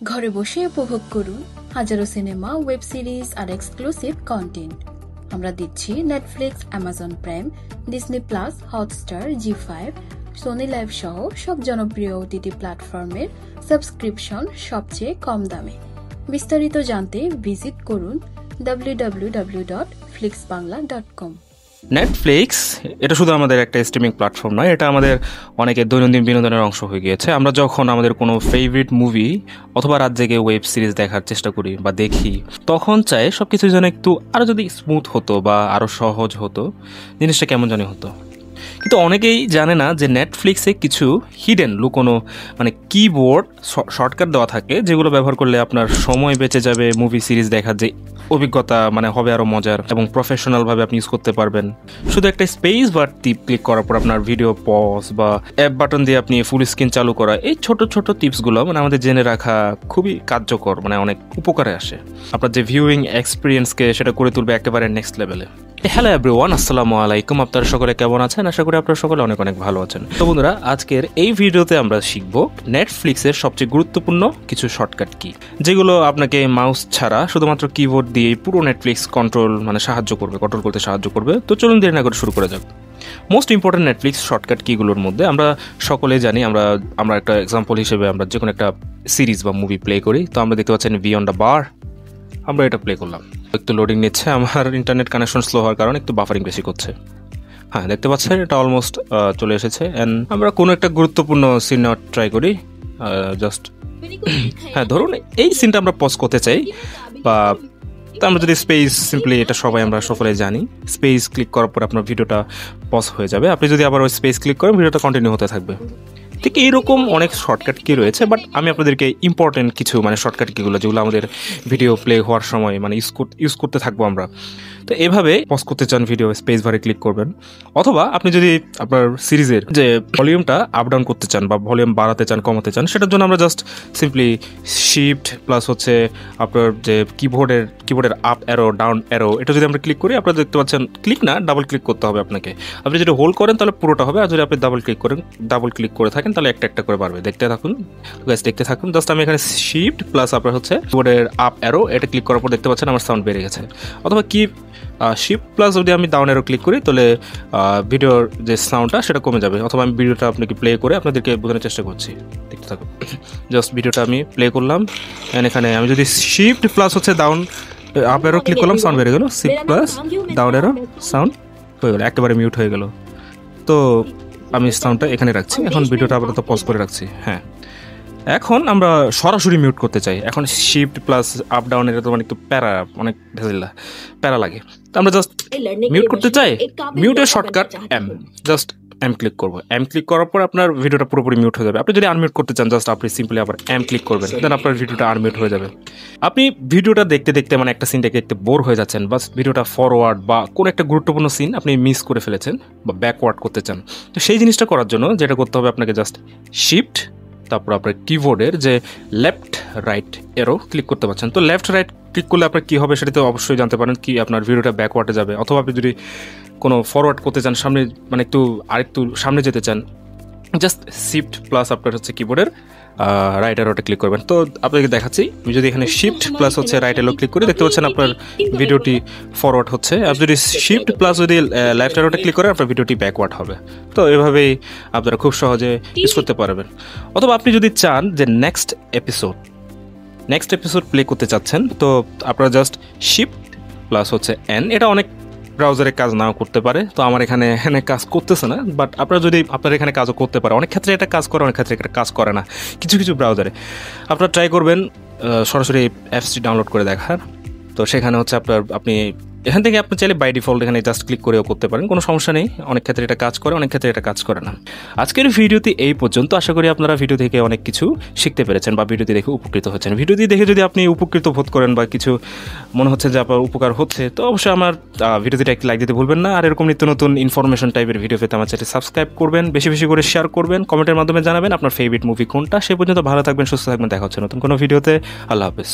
ঘরে বসে উপভোগ করুন হাজারো সিনেমা, ওয়েব সিরিজ আর এক্সক্লুসিভ কন্টেন্ট। আমরা দিচ্ছি Netflix, Amazon Prime, Disney plus, Hotstar, Zee five, Sony LIV সহ সব জনপ্রিয় ওটিটি প্ল্যাটফর্মের সাবস্ক্রিপশন সবচেয়ে কম দামে। বিস্তারিত জানতে ভিজিট করুন www.flixbangla.com। নেটফ্লিক্স এটা শুধু আমাদের একটা স্ট্রিমিং প্ল্যাটফর্ম নয়, এটা আমাদের অনেকের দৈনন্দিন বিনোদনের অংশ হয়ে গিয়েছে। আমরা যখন আমাদের কোনো ফেভারিট মুভি অথবা রাত জেগে ওয়েব সিরিজ দেখার চেষ্টা করি বা দেখি, তখন চাই সব কিছু যেন একটু আরও যদি স্মুথ হতো বা আরও সহজ হতো, জিনিসটা কেমন জানি হতো। কিন্তু অনেকেই জানে না যে নেটফ্লিক্সে কিছু হিডেন লুকোনো কিবোর্ড শর্টকাট দেওয়া থাকে, যেগুলো ব্যবহার করলে আপনার সময় বেঁচে যাবে। মুভি সিরিজ দেখার যে অভিজ্ঞতা হবে আরও মজার এবং প্রফেশনালভাবে আপনি ইউজ করতে পারবেন। শুধু একটা স্পেস বা টিপ ক্লিক করার পর আপনার ভিডিও পজ বা অ্যাপ বাটন দিয়ে আপনি ফুল স্ক্রিন চালু করা, এই ছোট ছোট টিপসগুলো আমাদের জেনে রাখা খুবই কার্যকর, অনেক উপকারে আসে। আপনার যে ভিউইং এক্সপিরিয়েন্সকে সেটা করে তুলবে একেবারে নেক্সট লেভেলে। হ্যালো এভরিওয়ান, আসসালামু আলাইকুম। আপনারা সকলে কেমন আছেন? আশা করি আপনারা সকলে অনেক অনেক ভালো আছেন। তো বন্ধুরা, আজকের এই ভিডিওতে আমরা শিখব নেটফ্লিক্সের সবচেয়ে গুরুত্বপূর্ণ কিছু শর্টকাট কি, যেগুলো আপনাকে মাউস ছাড়া শুধুমাত্র কিবোর্ড দিয়ে পুরো নেটফ্লিক্স কন্ট্রোল করতে সাহায্য করবে। তো চলুন দেরি না করে শুরু করা যাক। মোস্ট ইম্পর্টেন্ট নেটফ্লিক্স শর্টকাট কিগুলোর মধ্যে আমরা সকলে জানি, আমরা একটা এক্সাম্পল হিসেবে আমরা যে কোনো একটা সিরিজ বা মুভি প্লে করি, তো আমরা দেখতে পাচ্ছেন বিয়ন্ড দ্য বার, আমরা এটা প্লে করলাম। একটু লোডিং নিচ্ছে, আমার ইন্টারনেট কানেকশন স্লো হওয়ার কারণে একটু বাফারিং বেশি করছে। হ্যাঁ, দেখতে পাচ্ছেন এটা অলমোস্ট চলে এসেছে। অ্যান্ড আমরা কোনো একটা গুরুত্বপূর্ণ সিন নেওয়ার ট্রাই করি। জাস্ট হ্যাঁ, ধরুন এই সিনটা আমরা পজ করতে চাই, বা আমরা যদি স্পেস সিম্পলি, এটা আমরা সকলে জানি, স্পেস ক্লিক করার পর আপনার ভিডিওটা পজ হয়ে যাবে। আপনি যদি আবার ওই স্পেস ক্লিক করেন, ভিডিওটা কন্টিনিউ হতে থাকবে। ঠিক এইরকম অনেক শর্টকাট কি রয়েছে, বাট আমি আপনাদেরকে ইম্পর্টেন্ট কিছু শর্টকাট কিগুলো, যেগুলো আমাদের ভিডিও প্লে হওয়ার সময় ইউজ করতে থাকবো আমরা। তো এভাবে পজ করতে চান ভিডিও, স্পেস বারে ক্লিক করবেন। অথবা আপনি যদি আপনার সিরিজের যে ভলিউমটা আপ ডাউন করতে চান বা ভলিউম বাড়াতে চান, কমাতে চান, সেটার জন্য আমরা জাস্ট সিম্পলি শিফট প্লাস আপনার যে কিবোর্ডের আপ অ্যারো, ডাউন অ্যারো, এটা যদি আমরা ক্লিক করি, আপনারা দেখতে পাচ্ছেন ক্লিক না, ডাবল ক্লিক করতে হবে আপনাকে। আপনি যদি হোল্ড করেন তাহলে পুরোটা হবে, আর যদি আপনি ডাবল ক্লিক করে থাকেন তাহলে একটা একটা করে বাড়বে। দেখতে থাকুন। জাস্ট আমি এখানে শিফট প্লাস আপনার কিবোর্ডের আপ অ্যারো, এটা ক্লিক করার পর দেখতে পাচ্ছেন আমার সাউন্ড বেড়ে গেছে। অথবা শিফট প্লাস যদি আমি ডাউন অ্যারো ক্লিক করি, তাহলে ভিডিওর যে সাউন্ডটা সেটা কমে যাবে। অথবা আমি ভিডিওটা আপনাকে প্লে করে আপনাদেরকে বোঝানোর চেষ্টা করছি। দেখতে থাকুন। জাস্ট ভিডিওটা আমি প্লে করলাম, এখানে আমি যদি shift plus down up arrow click করলাম, সাউন্ড বেড়ে গেল। Shift plus down arrow, sound হয়ে গেল, একেবারে মিউট হয়ে গেল। তো আমি সাউন্ডটা এখানে রাখছি, এখন ভিডিওটা আপাতত পজ করে রাখছি। হ্যাঁ, এখন আমরা সরাসরি মিউট করতে চাই। এখন শিফট প্লাস আপ ডাউন, এটা তো একটু অনেক প্যারা লাগে। তো আমরা জাস্ট মিউট করতে চাই, মিউটের শর্টকাট জাস্ট এম ক্লিক করবো। এম ক্লিক করার পর আপনার ভিডিওটা পুরোপুরি মিউট হয়ে যাবে। আপনি যদি আনমিউট করতে চান, জাস্ট আপনি সিম্পলি আবার এম ক্লিক করবেন, দেন আপনার ভিডিওটা আনমিউট হয়ে যাবে। আপনি ভিডিওটা দেখতে একটা সিন দেখতে বোর হয়ে যাচ্ছেন, বাস ভিডিওটা ফরওয়ার্ড বা কোনো একটা গুরুত্বপূর্ণ সিন আপনি মিস করে ফেলেছেন বা ব্যাকওয়ার্ড করতে চান, তো সেই জিনিসটা করার জন্য যেটা করতে হবে, আপনাকে জাস্ট শিফট তারপর আপনার কিবোর্ডের যে লেফট রাইট এরো ক্লিক করতে পারছেন। তো লেফট রাইট ক্লিক করলে আপনার কী হবে সেটা তো অবশ্যই জানতে পারেন, কি আপনার ভিডিওটা ব্যাকওয়ার্ডে যাবে। অথবা আপনি যদি কোনো ফরওয়ার্ড করতে চান, সামনে আরেকটু সামনে যেতে চান, জাস্ট শিফট প্লাস আপনার কিবোর্ডের রাইট অ্যারোটা ক্লিক করবেন। তো আপনাকে দেখাচ্ছি, আমি যদি এখানে shift plus right arrow click করি, দেখতে পাচ্ছেন আপনার ভিডিওটি ফরওয়ার্ড হচ্ছে। আপনি যদি শিফট প্লাস লেফট অ্যারোটা ক্লিক করেন, আপনার ভিডিওটি ব্যাকওয়ার্ড হবে। তো এভাবেই আপনারা খুব সহজে ইউজ করতে পারবেন। অথবা আপনি যদি চান যে নেক্সট এপিসোড প্লে করতে চাচ্ছেন, তো আপনারা জাস্ট শিফট প্লাস এন, এটা অনেক ব্রাউজারে কাজ নাও করতে পারে, তো আমার এখানে কাজ করতেছে না, বাট আপনার এখানে কাজও করতে পারে। অনেক ক্ষেত্রে এটা কাজ করে, অনেক ক্ষেত্রে এটা কাজ করে না। কিছু ব্রাউজারে আপনারা ট্রাই করবেন সরাসরি অ্যাপসটি ডাউনলোড করে দেখার। তো সেখানে আপনি এখান থেকে আপনি চাইলে বাই ডিফল্ট এখানে জাস্ট ক্লিক করেও করতে পারেন, কোনো সমস্যা নেই। অনেক ক্ষেত্রে এটা কাজ করে, অনেক ক্ষেত্রে এটা কাজ করে না। আজকের ভিডিওটি এই পর্যন্ত। আশা করি আপনারা ভিডিও থেকে অনেক কিছু শিখতে পেরেছেন বা ভিডিওটি দেখে উপকৃত হচ্ছেন। ভিডিওটি দেখে যদি আপনি উপকৃত বোধ করেন বা কিছু মনে হচ্ছে যে আপনার উপকার হচ্ছে, তো অবশ্যই আমার ভিডিওটিটা একটি লাইক দিতে ভুলবেন না। আর এরকম নিত্য নতুন ইনফরমেশন টাইপের ভিডিও পেতে আমার চ্যানেলটি সাবস্ক্রাইব করবেন, বেশি বেশি করে শেয়ার করবেন, কমেন্টের মাধ্যমে জানাবেন আপনার ফেভারিট মুভি কোনটা। সে পর্যন্ত ভালো থাকবেন, সুস্থ থাকবেন, দেখা হচ্ছে নতুন কোনো ভিডিওতে। আল্লাহ হাফেজ।